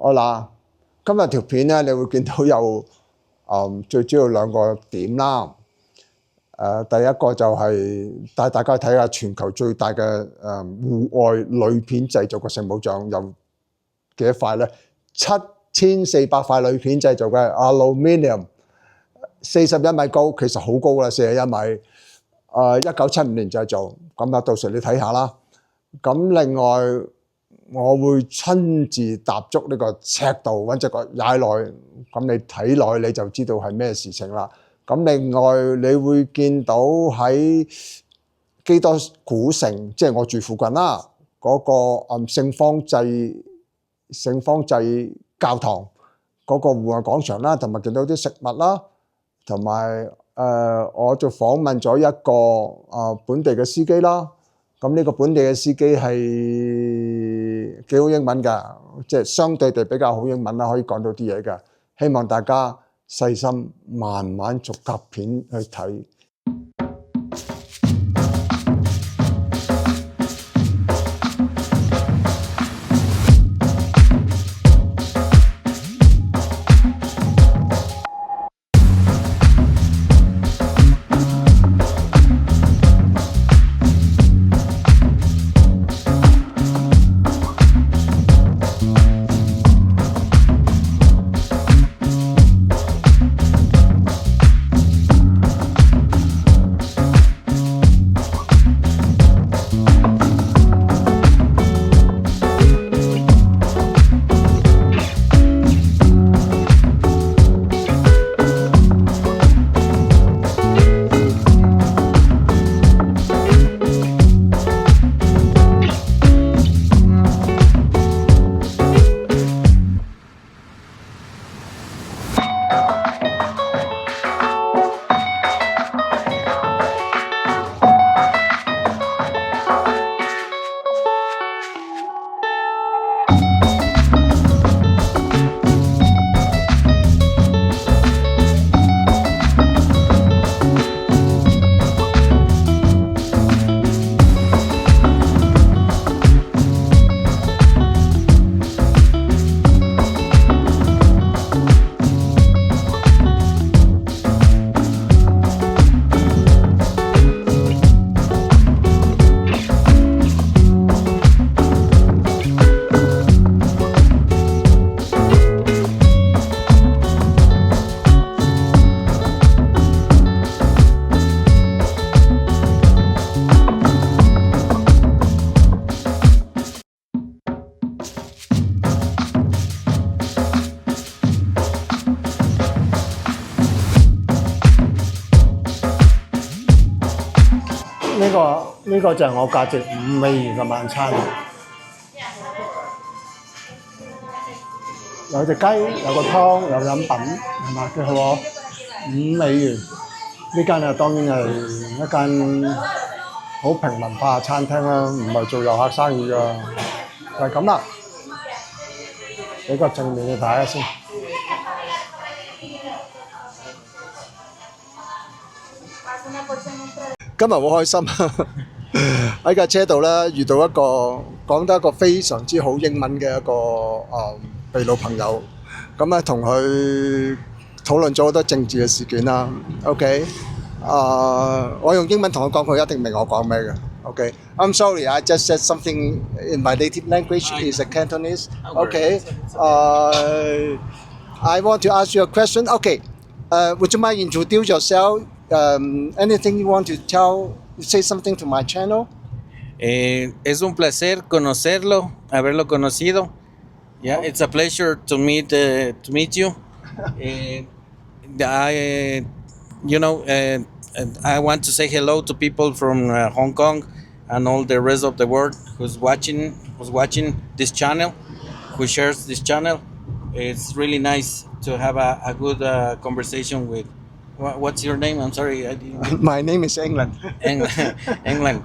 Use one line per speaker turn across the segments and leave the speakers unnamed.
好啦，今日條片咧，你會見到有最主要兩個點啦。第一個就係帶大家睇下全球最大嘅戶外鋁片製造嘅聖母像有幾多塊咧？7400塊鋁片製造嘅 aluminium， 41米高，其實好高啦，41米。1975年製造，咁到時你睇下啦。咁另外，我會親自踏足呢個赤道，揾隻腳踩落去，咁你睇落去你就知道係咩事情啦。咁另外你會見到喺基多古城，即係我住附近啦，嗰個聖方濟教堂嗰個戶外廣場啦，同埋見到啲食物啦，同埋我就訪問咗一個本地嘅司機啦。咁呢個本地嘅司機係幾好英文㗎，即係相對地比較好英文啦，可以講到啲嘢㗎。希望大家細心慢慢逐格片去睇。呢個就係我價值$5嘅晚餐。有隻雞，有個湯，有飲品，係嘛？幾好喎！$5。呢間啊當然係一間好平民化嘅餐廳啦，唔係做遊客生意㗎，就係咁啦。俾個正面嘅大家先。今日好開心喺架車度咧，遇到一個講得一個非常之好英文嘅一個秘魯朋友，咁咧同佢討論咗好多政治嘅事件啦。OK，我用英文同佢講，佢一定明我講咩嘅。OK，I'm sorry, I just said something in my native language. It's a Cantonese. Okay, I want to ask you a question. Okay, would you mind introduce yourself? Anything you want to tell? Say something to my channel.
Es un placer conocerlo, haberlo conocido. Yeah, it's a pleasure to meet you. I want to say hello to people from Hong Kong and all the rest of the world who's watching this channel, who shares this channel. It's really nice to have a good conversation with. What's your name? I'm sorry.
My name is England.
England.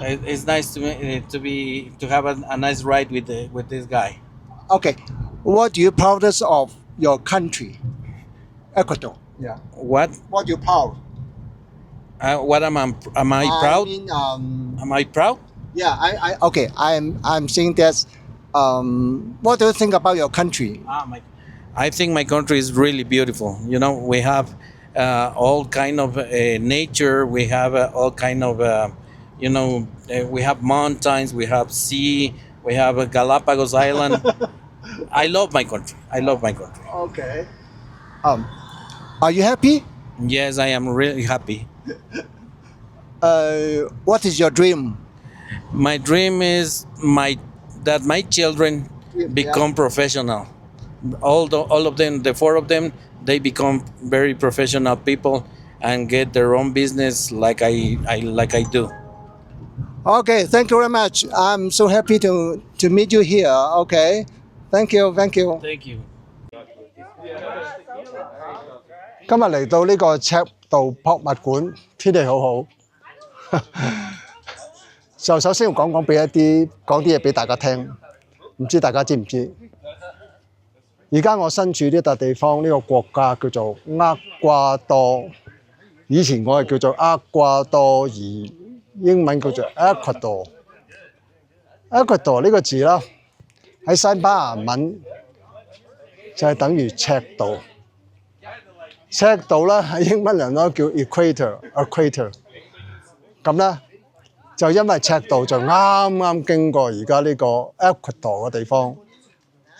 It's nice to have a nice ride with this guy.
Okay, what do you proudest of your country, Ecuador? Yeah.
What
you proud?
What am I proud?
I mean,
Am I proud?
yeah. I'm saying that
What do you think about your country?
I think my country is really beautiful. You know, we have all kind of nature. We have all kind of, we have mountains. We have sea. We have Galapagos Island. I love my country. I love my country.
Okay. Are you happy?
Yes, I am really happy.
What is your dream?
My dream is that my children become professional. All of them, the four of them, they become very professional people and get their own business like I do.
Okay, thank you very much. I'm so happy to meet you here. Okay, thank you, thank you.
Thank you.
今日嚟到呢個赤道博物館，天氣好好。就首先要講啲嘢俾大家聽，唔知大家知唔知？而家我身處呢笪地方，呢個國家叫做厄瓜多，以前我係叫做厄瓜多爾，英文叫做 Ecuador。Ecuador 呢個字啦，喺西班牙文就係等於赤道。赤道咧喺英文人都叫 equator。咁咧就因為赤道就啱啱經過而家呢個 Ecuador 嘅地方，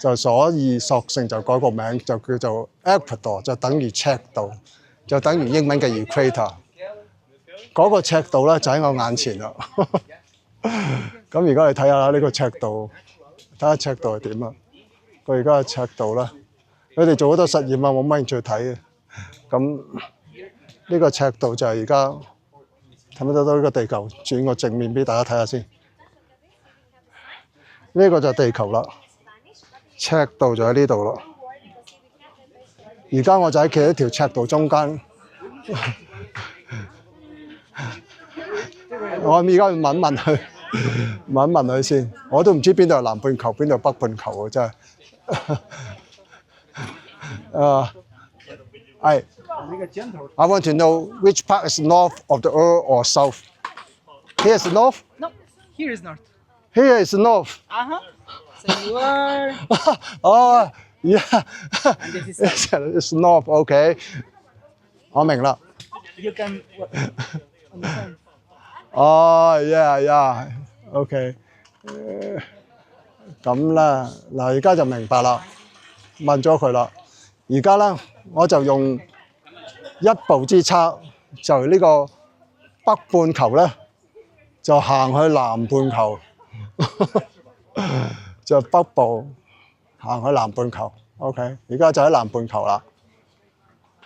就所以索性就改個名就叫做 Ecuador， 就等於赤道，就等於英文嘅 equator。嗰個赤道咧就喺我眼前啦。咁而家你睇下呢個赤道，睇下赤道係點啊？佢而家嘅赤道咧，佢哋做好多實驗啊，冇乜興趣睇嘅。咁呢個赤道就係而家睇唔睇到呢個地球？轉個正面俾大家睇下先。呢個就係地球啦，赤道就喺呢度咯。而家我就喺企喺條赤道中間。我而家要問問佢，問佢先。我都唔知邊度係南半球，邊度係北半球啊！真係。I want to know which part is north of the Earth or south. Here is north.
No, here is north.
Here is north.
So you are.
Oh, yeah.
And this is south.
It's north. Okay. 我明啦。
You can understand.
Oh, yeah. Okay. 咁啦，嗱，而家就明白啦。問咗佢啦。而家咧，我就用一步之差，就呢個北半球咧，就行去南半球，就北部行去南半球。OK， 而家就喺南半球啦。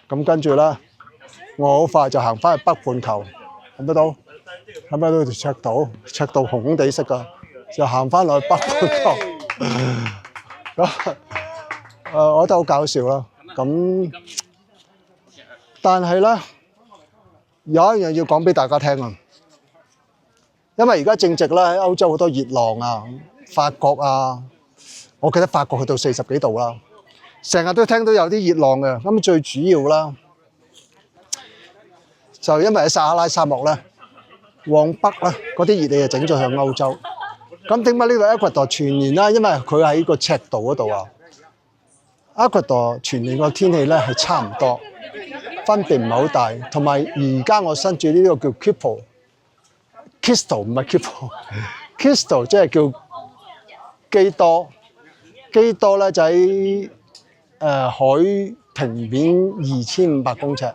咁跟住咧，我好快就行翻去北半球，睇得到？睇唔睇到條赤道？赤道紅紅地色㗎，就行翻落去北半球。咁我覺得好搞笑啦。咁，但係咧，有一樣要講俾大家聽啊，因為而家正值咧喺歐洲好多熱浪啊，法國啊，我記得法國去到40幾度啦，成日都聽到有啲熱浪嘅。咁最主要啦，就因為喺撒哈拉沙漠咧，往北咧嗰啲熱氣就整咗向歐洲。咁點解呢個 Ecuador 全年啦？因為佢喺個赤道嗰度啊。Ecuador 全年個天氣咧係差唔多，分別唔係好大。同埋而家我身處呢個叫 Quito 唔係 Quito 即係叫基多。基多咧就喺海平面2500公尺，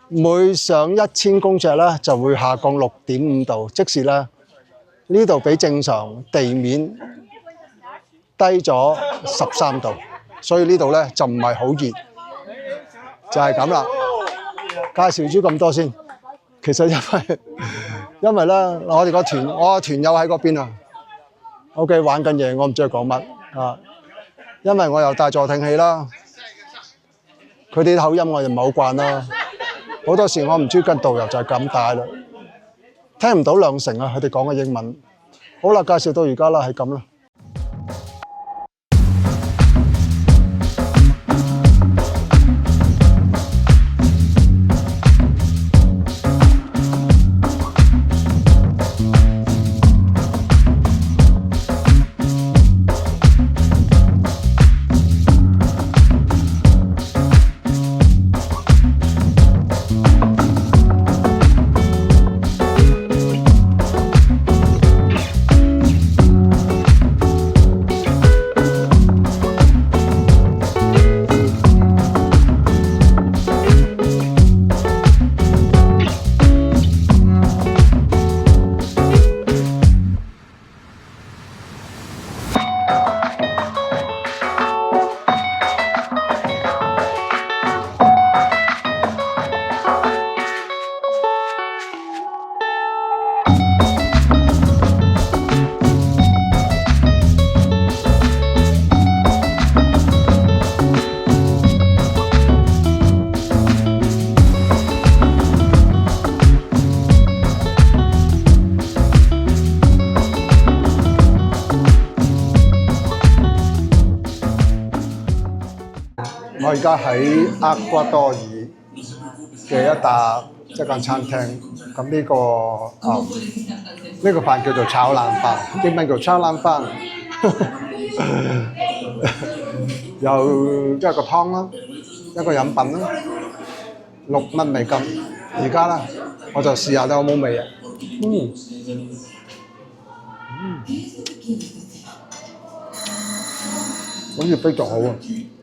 每上1000公尺咧就會下降6.5度，即是咧呢度比正常地面低咗13度。所以呢度咧就唔係好熱，就係咁啦。介紹咗咁多先，其實因為咧我個團友喺嗰邊啊 ，OK 玩緊嘢，我唔知佢講乜啊。因為我又帶助聽器啦，佢哋啲口音我就唔係好慣啦。好多時我唔知跟導遊就係咁帶啦，聽唔到兩成啊，佢哋講嘅英文。好啦，介紹到而家啦，係咁啦。我而家喺厄瓜多爾嘅一間餐廳，咁呢個飯叫做炒冷飯，英文叫炒冷飯，有一個湯啦，一個飲品啦，6蚊美金。而家啦，我就試下睇有冇味啊。好似非常好啊！